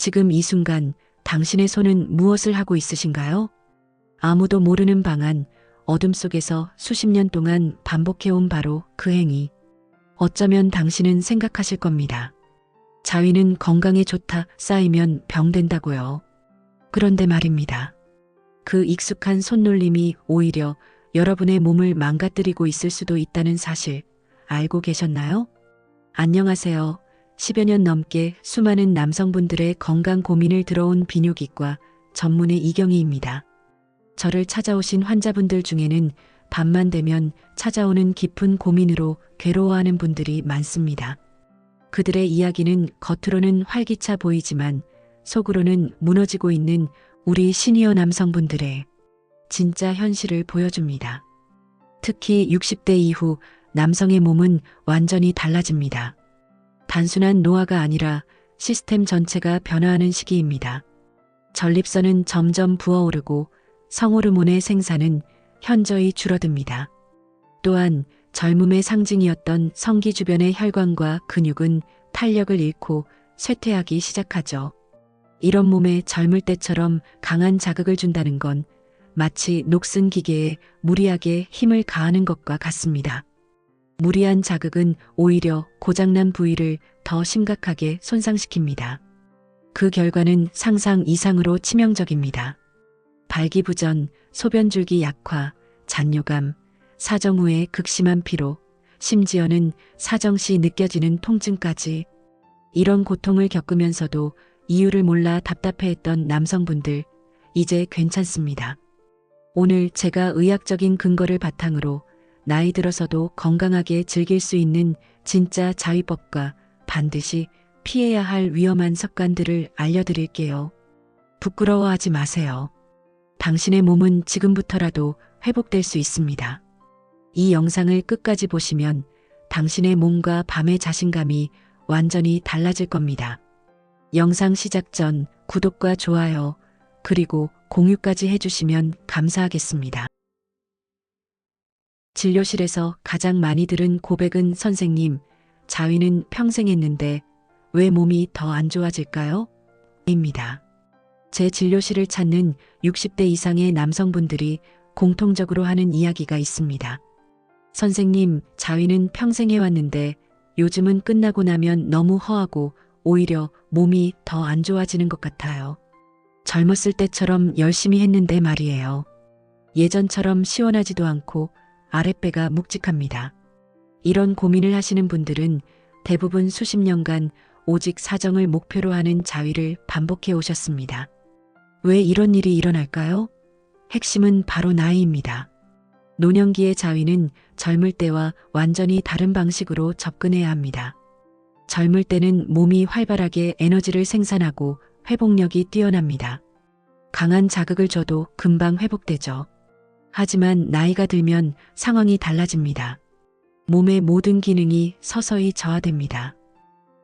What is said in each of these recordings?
지금 이 순간 당신의 손은 무엇을 하고 있으신가요? 아무도 모르는 방 안, 어둠 속에서 수십 년 동안 반복해온 바로 그 행위. 어쩌면 당신은 생각하실 겁니다. 자위는 건강에 좋다, 쌓이면 병된다고요. 그런데 말입니다. 그 익숙한 손놀림이 오히려 여러분의 몸을 망가뜨리고 있을 수도 있다는 사실 알고 계셨나요? 안녕하세요. 10여 년 넘게 수많은 남성분들의 건강 고민을 들어온 비뇨기과 전문의 이경희입니다. 저를 찾아오신 환자분들 중에는 밤만 되면 찾아오는 깊은 고민으로 괴로워하는 분들이 많습니다. 그들의 이야기는 겉으로는 활기차 보이지만 속으로는 무너지고 있는 우리 시니어 남성분들의 진짜 현실을 보여줍니다. 특히 60대 이후 남성의 몸은 완전히 달라집니다. 단순한 노화가 아니라 시스템 전체가 변화하는 시기입니다. 전립선은 점점 부어오르고 성호르몬의 생산은 현저히 줄어듭니다. 또한 젊음의 상징이었던 성기 주변의 혈관과 근육은 탄력을 잃고 쇠퇴하기 시작하죠. 이런 몸에 젊을 때처럼 강한 자극을 준다는 건 마치 녹슨 기계에 무리하게 힘을 가하는 것과 같습니다. 무리한 자극은 오히려 고장난 부위를 더 심각하게 손상시킵니다. 그 결과는 상상 이상으로 치명적입니다. 발기부전, 소변줄기 약화, 잔뇨감, 사정 후의 극심한 피로, 심지어는 사정 시 느껴지는 통증까지. 이런 고통을 겪으면서도 이유를 몰라 답답해했던 남성분들, 이제 괜찮습니다. 오늘 제가 의학적인 근거를 바탕으로 나이 들어서도 건강하게 즐길 수 있는 진짜 자위법과 반드시 피해야 할 위험한 습관들을 알려드릴게요. 부끄러워하지 마세요. 당신의 몸은 지금부터라도 회복될 수 있습니다. 이 영상을 끝까지 보시면 당신의 몸과 밤의 자신감이 완전히 달라질 겁니다. 영상 시작 전 구독과 좋아요, 그리고 공유까지 해주시면 감사하겠습니다. 진료실에서 가장 많이 들은 고백은 선생님, 자위는 평생 했는데 왜 몸이 더 안 좋아질까요? 입니다. 제 진료실을 찾는 60대 이상의 남성분들이 공통적으로 하는 이야기가 있습니다. 선생님, 자위는 평생 해왔는데 요즘은 끝나고 나면 너무 허하고 오히려 몸이 더 안 좋아지는 것 같아요. 젊었을 때처럼 열심히 했는데 말이에요. 예전처럼 시원하지도 않고 아랫배가 묵직합니다. 이런 고민을 하시는 분들은 대부분 수십 년간 오직 사정을 목표로 하는 자위를 반복해 오셨습니다. 왜 이런 일이 일어날까요? 핵심은 바로 나이입니다. 노년기의 자위는 젊을 때와 완전히 다른 방식으로 접근해야 합니다. 젊을 때는 몸이 활발하게 에너지를 생산하고 회복력이 뛰어납니다. 강한 자극을 줘도 금방 회복되죠. 하지만 나이가 들면 상황이 달라집니다. 몸의 모든 기능이 서서히 저하됩니다.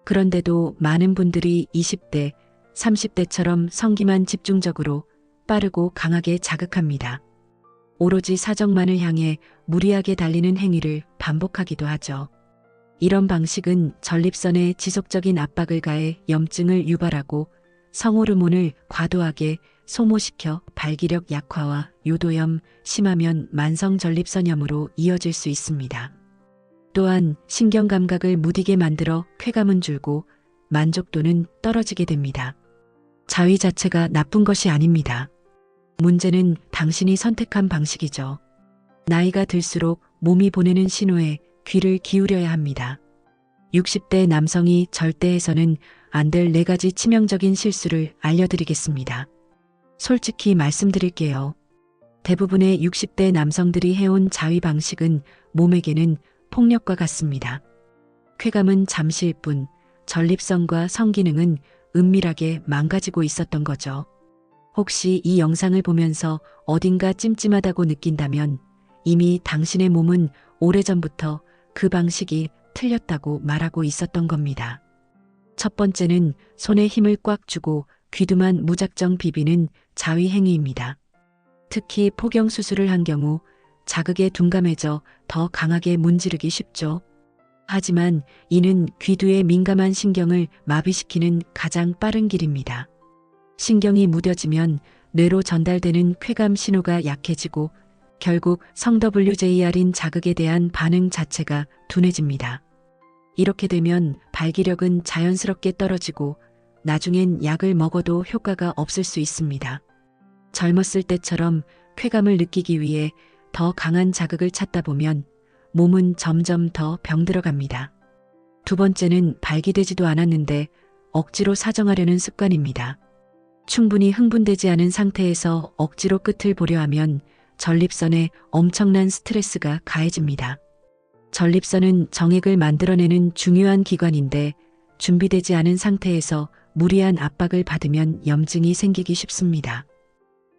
그런데도 많은 분들이 20대, 30대처럼 성기만 집중적으로 빠르고 강하게 자극합니다. 오로지 사정만을 향해 무리하게 달리는 행위를 반복하기도 하죠. 이런 방식은 전립선에 지속적인 압박을 가해 염증을 유발하고 성호르몬을 과도하게 소모시켜 발기력 약화와 요도염, 심하면 만성 전립선염으로 이어질 수 있습니다. 또한 신경감각을 무디게 만들어 쾌감은 줄고 만족도는 떨어지게 됩니다. 자위 자체가 나쁜 것이 아닙니다. 문제는 당신이 선택한 방식이죠. 나이가 들수록 몸이 보내는 신호에 귀를 기울여야 합니다. 60대 남성이 절대 해서는 안 될 4가지 치명적인 실수를 알려드리겠습니다. 솔직히 말씀드릴게요. 대부분의 60대 남성들이 해온 자위 방식은 몸에게는 폭력과 같습니다. 쾌감은 잠시일 뿐 전립선과 성기능은 은밀하게 망가지고 있었던 거죠. 혹시 이 영상을 보면서 어딘가 찜찜하다고 느낀다면 이미 당신의 몸은 오래전부터 그 방식이 틀렸다고 말하고 있었던 겁니다. 첫 번째는 손에 힘을 꽉 주고 귀두만 무작정 비비는 자위 행위입니다. 특히 포경 수술을 한 경우 자극에 둔감해져 더 강하게 문지르기 쉽죠. 하지만 이는 귀두의 민감한 신경을 마비시키는 가장 빠른 길입니다. 신경이 무뎌지면 뇌로 전달되는 쾌감 신호가 약해지고 결국 성WJR인 자극에 대한 반응 자체가 둔해집니다. 이렇게 되면 발기력은 자연스럽게 떨어지고 나중엔 약을 먹어도 효과가 없을 수 있습니다. 젊었을 때처럼 쾌감을 느끼기 위해 더 강한 자극을 찾다 보면 몸은 점점 더 병들어갑니다. 두 번째는 발기되지도 않았는데 억지로 사정하려는 습관입니다. 충분히 흥분되지 않은 상태에서 억지로 끝을 보려 하면 전립선에 엄청난 스트레스가 가해집니다. 전립선은 정액을 만들어내는 중요한 기관인데 준비되지 않은 상태에서 무리한 압박을 받으면 염증이 생기기 쉽습니다.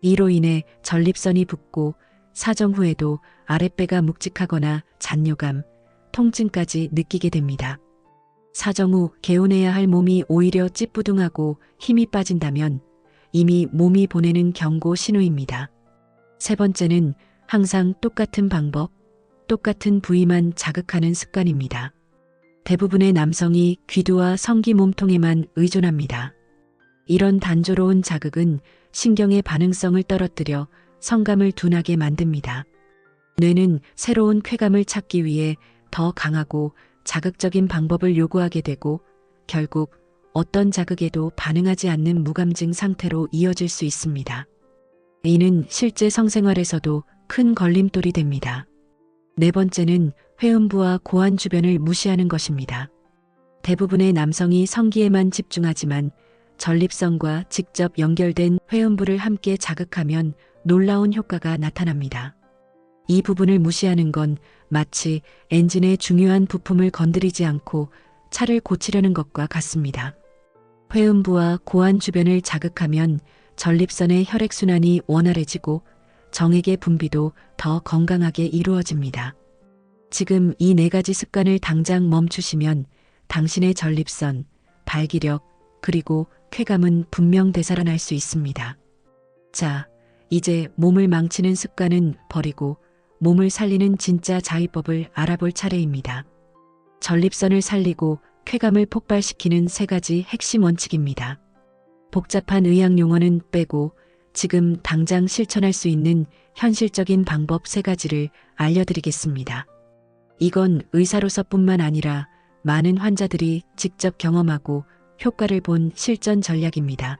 이로 인해 전립선이 붓고 사정 후에도 아랫배가 묵직하거나 잔뇨감, 통증까지 느끼게 됩니다. 사정 후 개운해야 할 몸이 오히려 찌뿌둥하고 힘이 빠진다면 이미 몸이 보내는 경고 신호입니다. 세 번째는 항상 똑같은 방법, 똑같은 부위만 자극하는 습관입니다. 대부분의 남성이 귀두와 성기 몸통에만 의존합니다. 이런 단조로운 자극은 신경의 반응성을 떨어뜨려 성감을 둔하게 만듭니다. 뇌는 새로운 쾌감을 찾기 위해 더 강하고 자극적인 방법을 요구하게 되고 결국 어떤 자극에도 반응하지 않는 무감증 상태로 이어질 수 있습니다. 이는 실제 성생활에서도 큰 걸림돌이 됩니다. 네 번째는 회음부와 고환 주변을 무시하는 것입니다. 대부분의 남성이 성기에만 집중하지만 전립선과 직접 연결된 회음부를 함께 자극하면 놀라운 효과가 나타납니다. 이 부분을 무시하는 건 마치 엔진의 중요한 부품을 건드리지 않고 차를 고치려는 것과 같습니다. 회음부와 고환 주변을 자극하면 전립선의 혈액순환이 원활해지고 정액의 분비도 더 건강하게 이루어집니다. 지금 이 네 가지 습관을 당장 멈추시면 당신의 전립선, 발기력, 그리고 쾌감은 분명 되살아날 수 있습니다. 자, 이제 몸을 망치는 습관은 버리고 몸을 살리는 진짜 자위법을 알아볼 차례입니다. 전립선을 살리고 쾌감을 폭발시키는 세 가지 핵심 원칙입니다. 복잡한 의학 용어는 빼고 지금 당장 실천할 수 있는 현실적인 방법 세 가지를 알려드리겠습니다. 이건 의사로서뿐만 아니라 많은 환자들이 직접 경험하고 효과를 본 실전 전략입니다.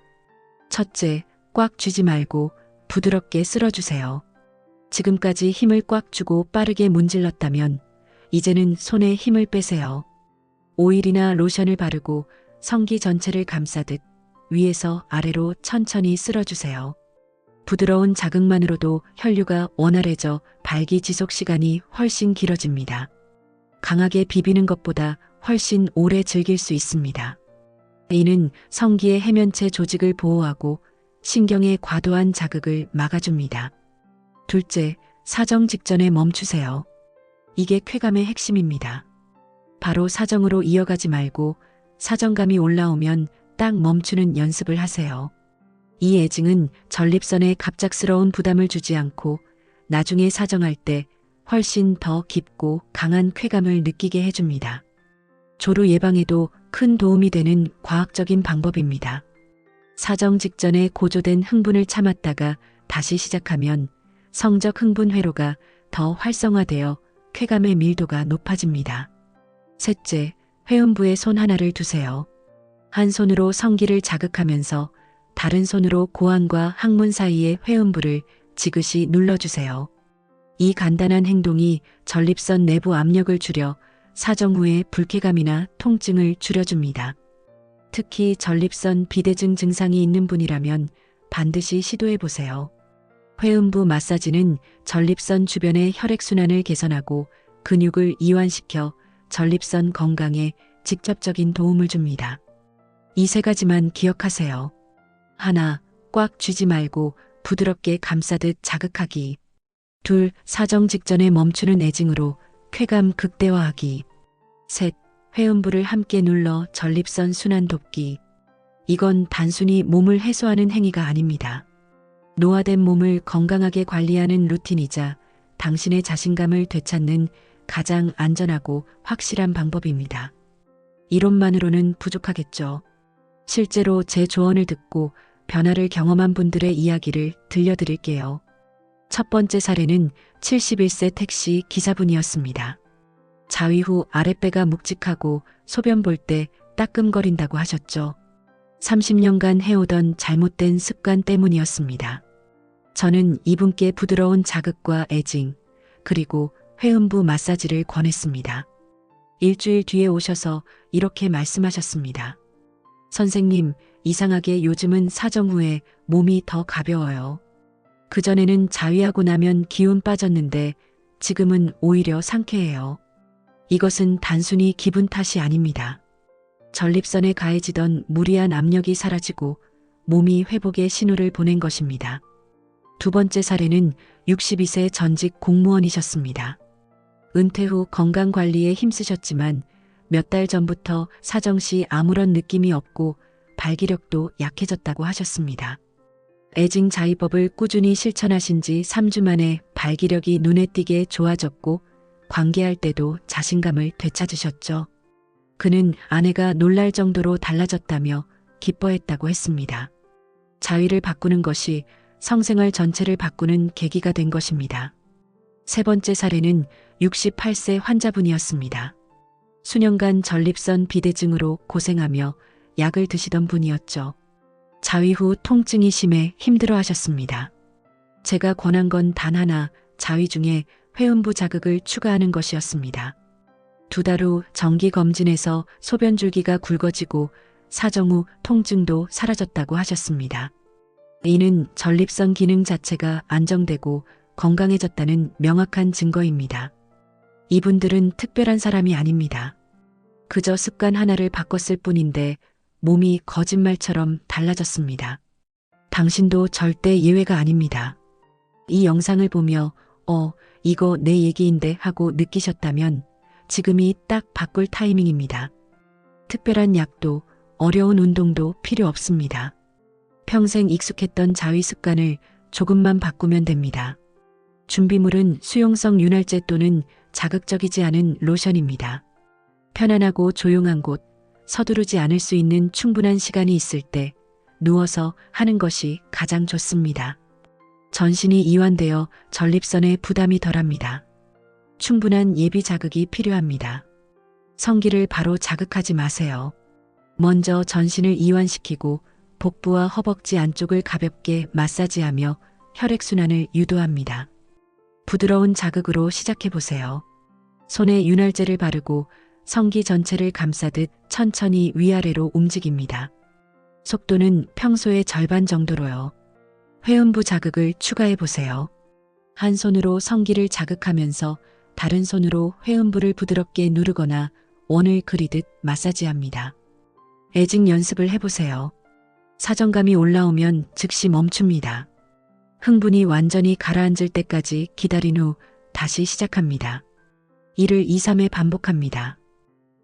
첫째, 꽉 쥐지 말고 부드럽게 쓸어주세요. 지금까지 힘을 꽉 주고 빠르게 문질렀다면 이제는 손에 힘을 빼세요. 오일이나 로션을 바르고 성기 전체를 감싸듯 위에서 아래로 천천히 쓸어주세요. 부드러운 자극만으로도 혈류가 원활해져 발기 지속 시간이 훨씬 길어집니다. 강하게 비비는 것보다 훨씬 오래 즐길 수 있습니다. 이는 성기의 해면체 조직을 보호하고 신경의 과도한 자극을 막아줍니다. 둘째, 사정 직전에 멈추세요. 이게 쾌감의 핵심입니다. 바로 사정으로 이어가지 말고 사정감이 올라오면 딱 멈추는 연습을 하세요. 이 애증은 전립선에 갑작스러운 부담을 주지 않고 나중에 사정할 때 훨씬 더 깊고 강한 쾌감을 느끼게 해줍니다. 조루 예방에도 큰 도움이 되는 과학적인 방법입니다. 사정 직전에 고조된 흥분을 참았다가 다시 시작하면 성적 흥분 회로가 더 활성화되어 쾌감의 밀도가 높아집니다. 셋째, 회음부에 손 하나를 두세요. 한 손으로 성기를 자극하면서 다른 손으로 고환과 항문 사이의 회음부를 지그시 눌러주세요. 이 간단한 행동이 전립선 내부 압력을 줄여 사정 후의 불쾌감이나 통증을 줄여줍니다. 특히 전립선 비대증 증상이 있는 분이라면 반드시 시도해보세요. 회음부 마사지는 전립선 주변의 혈액순환을 개선하고 근육을 이완시켜 전립선 건강에 직접적인 도움을 줍니다. 이 세 가지만 기억하세요. 하나, 꽉 쥐지 말고 부드럽게 감싸듯 자극하기. 둘, 사정 직전에 멈추는 애증으로 쾌감 극대화하기. 셋, 회음부를 함께 눌러 전립선 순환 돕기. 이건 단순히 몸을 해소하는 행위가 아닙니다. 노화된 몸을 건강하게 관리하는 루틴이자 당신의 자신감을 되찾는 가장 안전하고 확실한 방법입니다. 이론만으로는 부족하겠죠. 실제로 제 조언을 듣고 변화를 경험한 분들의 이야기를 들려드릴게요. 첫 번째 사례는 71세 택시 기사분이었습니다. 자위 후 아랫배가 묵직하고 소변 볼 때 따끔거린다고 하셨죠. 30년간 해오던 잘못된 습관 때문이었습니다. 저는 이분께 부드러운 자극과 애징, 그리고 회음부 마사지를 권했습니다. 일주일 뒤에 오셔서 이렇게 말씀하셨습니다. 선생님, 이상하게 요즘은 사정 후에 몸이 더 가벼워요. 그전에는 자위하고 나면 기운 빠졌는데 지금은 오히려 상쾌해요. 이것은 단순히 기분 탓이 아닙니다. 전립선에 가해지던 무리한 압력이 사라지고 몸이 회복의 신호를 보낸 것입니다. 두 번째 사례는 62세 전직 공무원이셨습니다. 은퇴 후 건강관리에 힘쓰셨지만 몇 달 전부터 사정 시 아무런 느낌이 없고 발기력도 약해졌다고 하셨습니다. 애징 자위법을 꾸준히 실천하신 지 3주 만에 발기력이 눈에 띄게 좋아졌고 관계할 때도 자신감을 되찾으셨죠. 그는 아내가 놀랄 정도로 달라졌다며 기뻐했다고 했습니다. 자위를 바꾸는 것이 성생활 전체를 바꾸는 계기가 된 것입니다. 세 번째 사례는 68세 환자분이었습니다. 수년간 전립선 비대증으로 고생하며 약을 드시던 분이었죠. 자위 후 통증이 심해 힘들어 하셨습니다. 제가 권한 건 단 하나, 자위 중에 회음부 자극을 추가하는 것이었습니다. 2달 후 정기검진에서 소변줄기가 굵어지고 사정 후 통증도 사라졌다고 하셨습니다. 이는 전립선 기능 자체가 안정되고 건강해졌다는 명확한 증거입니다. 이분들은 특별한 사람이 아닙니다. 그저 습관 하나를 바꿨을 뿐인데 몸이 거짓말처럼 달라졌습니다. 당신도 절대 예외가 아닙니다. 이 영상을 보며 이거 내 얘기인데 하고 느끼셨다면 지금이 딱 바꿀 타이밍입니다. 특별한 약도 어려운 운동도 필요 없습니다. 평생 익숙했던 자위 습관을 조금만 바꾸면 됩니다. 준비물은 수용성 윤활제 또는 자극적이지 않은 로션입니다. 편안하고 조용한 곳, 서두르지 않을 수 있는 충분한 시간이 있을 때 누워서 하는 것이 가장 좋습니다. 전신이 이완되어 전립선에 부담이 덜합니다. 충분한 예비 자극이 필요합니다. 성기를 바로 자극하지 마세요. 먼저 전신을 이완시키고 복부와 허벅지 안쪽을 가볍게 마사지하며 혈액순환을 유도합니다. 부드러운 자극으로 시작해보세요. 손에 윤활제를 바르고 성기 전체를 감싸듯 천천히 위아래로 움직입니다. 속도는 평소의 절반 정도로요. 회음부 자극을 추가해보세요. 한 손으로 성기를 자극하면서 다른 손으로 회음부를 부드럽게 누르거나 원을 그리듯 마사지합니다. 애징 연습을 해보세요. 사정감이 올라오면 즉시 멈춥니다. 흥분이 완전히 가라앉을 때까지 기다린 후 다시 시작합니다. 이를 2, 3회 반복합니다.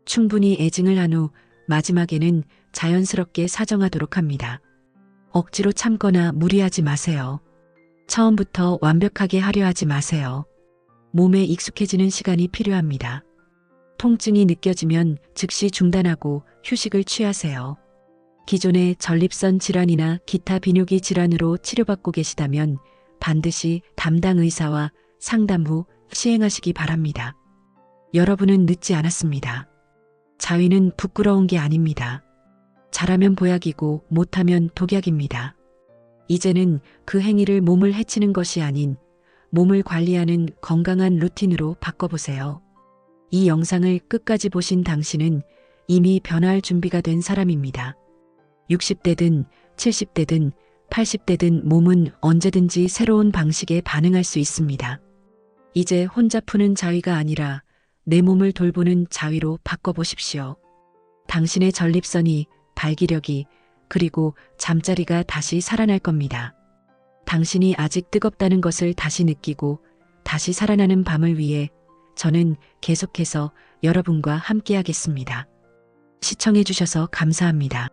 충분히 애징을 한 후 마지막에는 자연스럽게 사정하도록 합니다. 억지로 참거나 무리하지 마세요. 처음부터 완벽하게 하려 하지 마세요. 몸에 익숙해지는 시간이 필요합니다. 통증이 느껴지면 즉시 중단하고 휴식을 취하세요. 기존의 전립선 질환이나 기타 비뇨기 질환으로 치료받고 계시다면 반드시 담당 의사와 상담 후 시행하시기 바랍니다. 여러분은 늦지 않았습니다. 자위는 부끄러운 게 아닙니다. 잘하면 보약이고 못하면 독약입니다. 이제는 그 행위를 몸을 해치는 것이 아닌 몸을 관리하는 건강한 루틴으로 바꿔보세요. 이 영상을 끝까지 보신 당신은 이미 변화할 준비가 된 사람입니다. 60대든 70대든 80대든 몸은 언제든지 새로운 방식에 반응할 수 있습니다. 이제 혼자 푸는 자위가 아니라 내 몸을 돌보는 자위로 바꿔보십시오. 당신의 전립선이, 발기력이, 그리고 잠자리가 다시 살아날 겁니다. 당신이 아직 뜨겁다는 것을 다시 느끼고 다시 살아나는 밤을 위해 저는 계속해서 여러분과 함께하겠습니다. 시청해 주셔서 감사합니다.